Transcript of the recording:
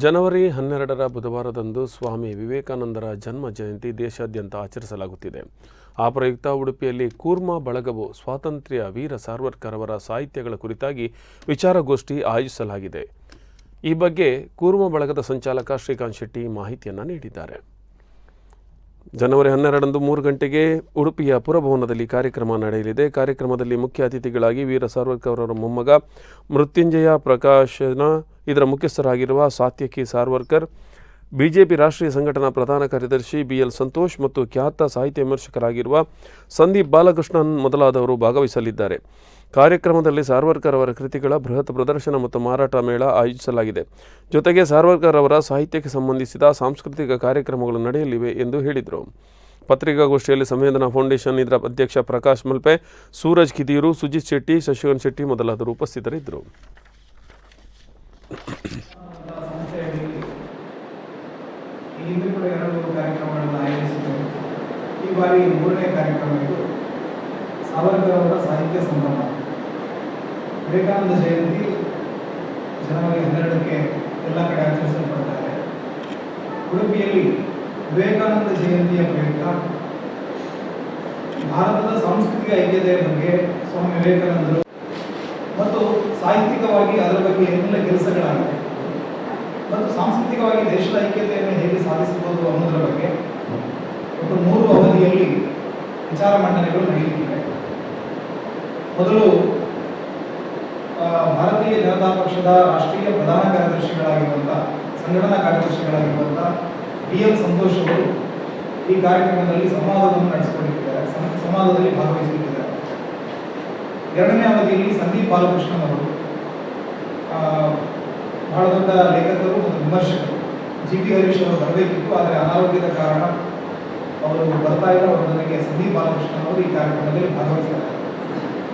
ಜನವರಿ 12ರ ಬುಧವಾರದಂದು ಸ್ವಾಮಿ ವಿವೇಕಾನಂದರ ಜನ್ಮ ಜಯಂತಿ ದೇಶಾದ್ಯಂತ ಆಚರಿಸಲಾಗುತ್ತಿದೆ. ಆ ಪ್ರಯುಕ್ತ ಉಡುಪಿಯಲ್ಲಿ ಕೂರ್ಮ ಬಳಗವು ಸ್ವಾತಂತ್ರ್ಯ ವೀರ ಸಾವರ್ಕರ್ ಅವರ ಸಾಹಿತ್ಯಗಳ ಕುರಿತಾಗಿ ವಿಚಾರಗೋಷ್ಠಿ ಆಯೋಜಿಸಲಾಗಿದೆ. ಈ ಬಗ್ಗೆ ಕೂರ್ಮ ಬಳಗದ ಸಂಚಾಲಕ ಶ್ರೀಕಾಂತ್ ಶೆಟ್ಟಿ ಮಾಹಿತಿಯನ್ನು ನೀಡಿದ್ದಾರೆ. ಜನವರಿ 12ರಂದು 3 ಗಂಟೆಗೆ ಉಡುಪಿಯ ಪುರಭವನದಲ್ಲಿ ಕಾರ್ಯಕ್ರಮ ನಡೆಯಲಿದೆ. ಕಾರ್ಯಕ್ರಮದಲ್ಲಿ ಮುಖ್ಯ ಅತಿಥಿಗಳಾಗಿ ವೀರ ಸಾವರ್ಕರ್ ಅವರ ಮೊಮ್ಮಗ ಮೃತ್ಯುಂಜಯ ಪ್ರಕಾಶನ, ಇದರ ಮುಖ್ಯಸ್ಥರಾಗಿರುವ ಸಾತ್ಯಕಿ ಸಾವರ್ಕರ್, ಬಿಜೆಪಿ ರಾಷ್ಟ್ರೀಯ ಸಂಘಟನಾ ಪ್ರಧಾನ ಕಾರ್ಯದರ್ಶಿ BL ಸಂತೋಷ್ ಮತ್ತು ಖ್ಯಾತ ಸಾಹಿತ್ಯ ವಿಮರ್ಶಕರಾಗಿರುವ ಸಂದೀಪ್ ಬಾಲಕೃಷ್ಣನ್ ಮೊದಲಾದವರು ಭಾಗವಹಿಸಲಿದ್ದಾರೆ. ಕಾರ್ಯಕ್ರಮದಲ್ಲಿ ಸಾವರ್ಕರ್ ಅವರ ಕೃತಿಗಳ ಬೃಹತ್ ಪ್ರದರ್ಶನ ಮತ್ತು ಮಾರಾಟ ಮೇಳ ಆಯೋಜಿಸಲಾಗಿದೆ. ಜೊತೆಗೆ ಸಾವರ್ಕರ್ ಅವರ ಸಾಹಿತ್ಯಕ್ಕೆ ಸಂಬಂಧಿಸಿದ ಸಾಂಸ್ಕೃತಿಕ ಕಾರ್ಯಕ್ರಮಗಳು ನಡೆಯಲಿವೆ ಎಂದು ಹೇಳಿದರು. ಪತ್ರಿಕಾಗೋಷ್ಠಿಯಲ್ಲಿ ಸಂವೇದನಾ ಫೌಂಡೇಶನ್ ಇದರ ಅಧ್ಯಕ್ಷ ಪ್ರಕಾಶ್ ಮಲ್ಪೆ, ಸೂರಜ್ ಕಿದೀರು, ಸುಜಿತ್ ಶೆಟ್ಟಿ, ಶಶಿಕಾಂತ್ ಶೆಟ್ಟಿ ಮೊದಲಾದವರು ಉಪಸ್ಥಿತರಿದ್ದರು. ಹಿಂದೆ ಕೂಡ 2 ಕಾರ್ಯಕ್ರಮಗಳನ್ನು ಆಯೋಜಿಸಿದ್ದೇವೆ. ಈ ಬಾರಿ 3ನೇ ಕಾರ್ಯಕ್ರಮ ಇದು. ಸಾವರ್ಕರ್ ಅವರ ಸಾಹಿತ್ಯ ಸಂಭ್ರಮ. ವಿವೇಕಾನಂದ ಜಯಂತಿ ಜನವರಿ 12ಕ್ಕೆ ಎಲ್ಲ ಕಡೆ ಆಚರಿಸಲ್ಪಡ್ತಾರೆ. ಉಡುಪಿಯಲ್ಲಿ ವಿವೇಕಾನಂದ ಜಯಂತಿಯ ಪ್ರಯುಕ್ತ ಭಾರತದ ಸಾಂಸ್ಕೃತಿಕ ಐಕ್ಯತೆಯ ಬಗ್ಗೆ ಸ್ವಾಮಿ ವಿವೇಕಾನಂದರು ಮತ್ತು ಸಾಹಿತ್ಯಿಕವಾಗಿ ಅದರ ಬಗ್ಗೆ ಏನೆಲ್ಲ ಕೆಲಸಗಳಾಗಿದೆ ಮತ್ತು ಸಾಂಸ್ಕೃತಿಕವಾಗಿ ದೇಶದ ಐಕ್ಯತೆಯನ್ನು ಹೇಗೆ ಸಾಧಿಸಬಹುದು ಅನ್ನೋದರ ಬಗ್ಗೆ ಒಟ್ಟು 3 ಅವಧಿಯಲ್ಲಿ ವಿಚಾರ ಮಂಡನೆಗಳು ನಡೆಯುತ್ತಿವೆ. ಮೊದಲು ಭಾರತೀಯ ಜನತಾ ಪಕ್ಷದ ರಾಷ್ಟ್ರೀಯ ಪ್ರಧಾನ ಕಾರ್ಯದರ್ಶಿಗಳಾಗಿರುವಂಥ ಸಂಘಟನಾ ಕಾರ್ಯದರ್ಶಿಗಳಾಗಿರುವಂಥ BL ಸಂತೋಷ್ ಅವರು ಈ ಕಾರ್ಯಕ್ರಮದಲ್ಲಿ ಸಂವಾದವನ್ನು ನಡೆಸಿಕೊಂಡಿದ್ದಾರೆ, ಸಂವಾದದಲ್ಲಿ ಭಾಗವಹಿಸುತ್ತಿದ್ದಾರೆ. 2ನೇ ಅವಧಿಯಲ್ಲಿ ಸಂದೀಪ್ ಬಾಲಕೃಷ್ಣನ್ ಅವರು ಬಹಳ ದೊಡ್ಡ ಲೇಖಕರು ಮತ್ತು ವಿಮರ್ಶಕರು. GP ಹರೀಶ್ ಅವರು ಬರಬೇಕಿತ್ತು, ಆದರೆ ಅನಾರೋಗ್ಯದ ಕಾರಣ ಅವರು ಬರ್ತಾ ಇಲ್ಲ. ಅವರ ಜೊತೆಗೆ ಸಂದೀಪ್ ಬಾಲಕೃಷ್ಣನ್ ಅವರು ಈ ಕಾರ್ಯಕ್ರಮದಲ್ಲಿ ಭಾಗವಹಿಸ್ತಾರೆ.